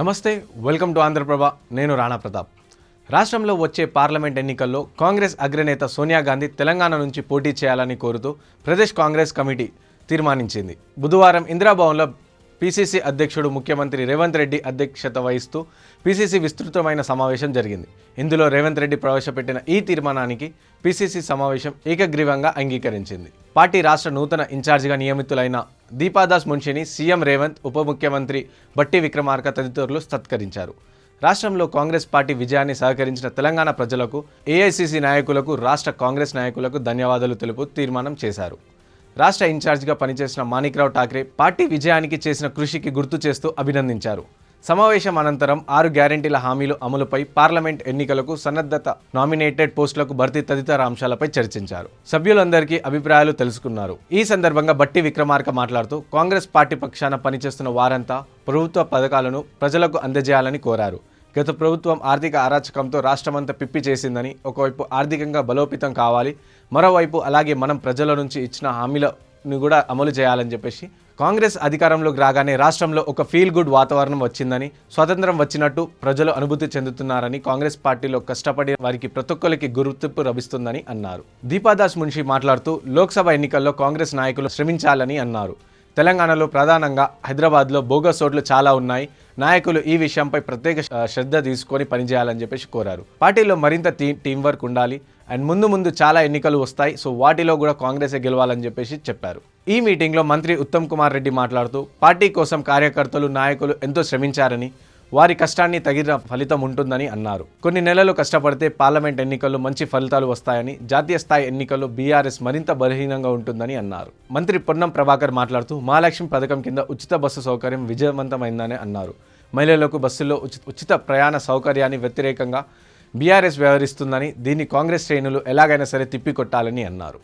నమస్తే, welcome to Andhraprabha. నేను రాణా ప్రతాప్. రాష్ట్రంలో వచ్చే పార్లమెంట్ ఎన్నికల్లో కాంగ్రెస్ అగ్రనేత సోనియా గాంధీ తెలంగాణ నుంచి పోటీ చేయాలని కోరుతూ ప్రదేశ్ కాంగ్రెస్ కమిటీ తీర్మానించింది. బుధవారం ఇందిరాభవన్లో పీసీసీ అధ్యక్షుడు ముఖ్యమంత్రి రేవంత్ రెడ్డి అధ్యక్షత వహిస్తూ పీసీసీ విస్తృతమైన సమావేశం జరిగింది. ఇందులో రేవంత్ రెడ్డి ప్రవేశపెట్టిన ఈ తీర్మానానికి పీసీసీ సమావేశం ఏకగ్రీవంగా అంగీకరించింది. పార్టీ రాష్ట్ర నూతన ఇన్ఛార్జిగా నియమితులైన దీపాదాస్ మున్షిని సీఎం రేవంత్, ఉప ముఖ్యమంత్రి బట్టి విక్రమార్క తదితరులు సత్కరించారు. రాష్ట్రంలో కాంగ్రెస్ పార్టీ విజయాన్ని సహకరించిన తెలంగాణ ప్రజలకు, ఏఐసీసీ నాయకులకు, రాష్ట్ర కాంగ్రెస్ నాయకులకు ధన్యవాదాలు తెలుపుతూ తీర్మానం చేశారు. రాష్ట్ర ఇన్ఛార్జిగా పనిచేసిన మాణిక్రావు ఠాక్రే పార్టీ విజయానికి చేసిన కృషికి గుర్తు చేస్తూ అభినందించారు. సమావేశం అనంతరం 6 గ్యారెంటీల హామీలు అమలుపై, పార్లమెంట్ ఎన్నికలకు సన్నద్ధత, నామినేటెడ్ పోస్టులకు భర్తీ తదితర అంశాలపై చర్చించారు. సభ్యులందరికీ అభిప్రాయాలు తెలుసుకున్నారు. ఈ సందర్భంగా బట్టి విక్రమార్క మాట్లాడుతూ కాంగ్రెస్ పార్టీ పక్షాన పనిచేస్తున్న వారంతా ప్రభుత్వ పథకాలను ప్రజలకు అందజేయాలని కోరారు. గత ప్రభుత్వం ఆర్థిక అరాచకంతో రాష్ట్రమంతా పిప్పి చేసిందని, ఒకవైపు ఆర్థికంగా బలోపేతం కావాలి, మరోవైపు అలాగే మనం ప్రజల నుంచి ఇచ్చిన హామీలను కూడా అమలు చేయాలని చెప్పేసి, కాంగ్రెస్ అధికారంలోకి రాగానే రాష్ట్రంలో ఒక ఫీల్ గుడ్ వాతావరణం వచ్చిందని, స్వతంత్రం వచ్చినట్టు ప్రజలు అనుభూతి చెందుతున్నారని, కాంగ్రెస్ పార్టీలో కష్టపడి వారికి ప్రతి ఒక్కరికి గుర్తింపు లభిస్తుందని అన్నారు. దీపాదాస్ మున్షి మాట్లాడుతూ లోక్సభ ఎన్నికల్లో కాంగ్రెస్ నాయకులు శ్రమించాలని అన్నారు. తెలంగాణలో ప్రధానంగా హైదరాబాద్లో బోగస్ ఓట్లు చాలా ఉన్నాయి. నాయకులు ఈ విషయంపై ప్రత్యేక శ్రద్ధ తీసుకొని పనిచేయాలని చెప్పేసి కోరారు. పార్టీలో మరింత టీం వర్క్ ఉండాలి అండ్ ముందు చాలా ఎన్నికలు వస్తాయి, సో వాటిలో కూడా కాంగ్రెసే గెలవాలని చెప్పేసి చెప్పారు. ఈ మీటింగ్లో మంత్రి ఉత్తమ్ కుమార్ రెడ్డి మాట్లాడుతూ పార్టీ కోసం కార్యకర్తలు, నాయకులు ఎంతో శ్రమించారని, వారి కష్టాన్ని తగిన ఫలితం ఉంటుందని అన్నారు. కొన్ని నెలలు కష్టపడితే పార్లమెంట్ ఎన్నికల్లో మంచి ఫలితాలు వస్తాయని, జాతీయ స్థాయి ఎన్నికల్లో బీఆర్ఎస్ మరింత బలహీనంగా ఉంటుందని అన్నారు. మంత్రి పొన్నం ప్రభాకర్ మాట్లాడుతూ మహాలక్ష్మి పథకం కింద ఉచిత బస్సు సౌకర్యం విజయవంతమైందని అన్నారు. మహిళలకు బస్సుల్లో ఉచిత ప్రయాణ సౌకర్యాన్ని వ్యతిరేకంగా బీఆర్ఎస్ వ్యవహరిస్తుందని, దీన్ని కాంగ్రెస్ శ్రేణులు ఎలాగైనా సరే తిప్పికొట్టాలని అన్నారు.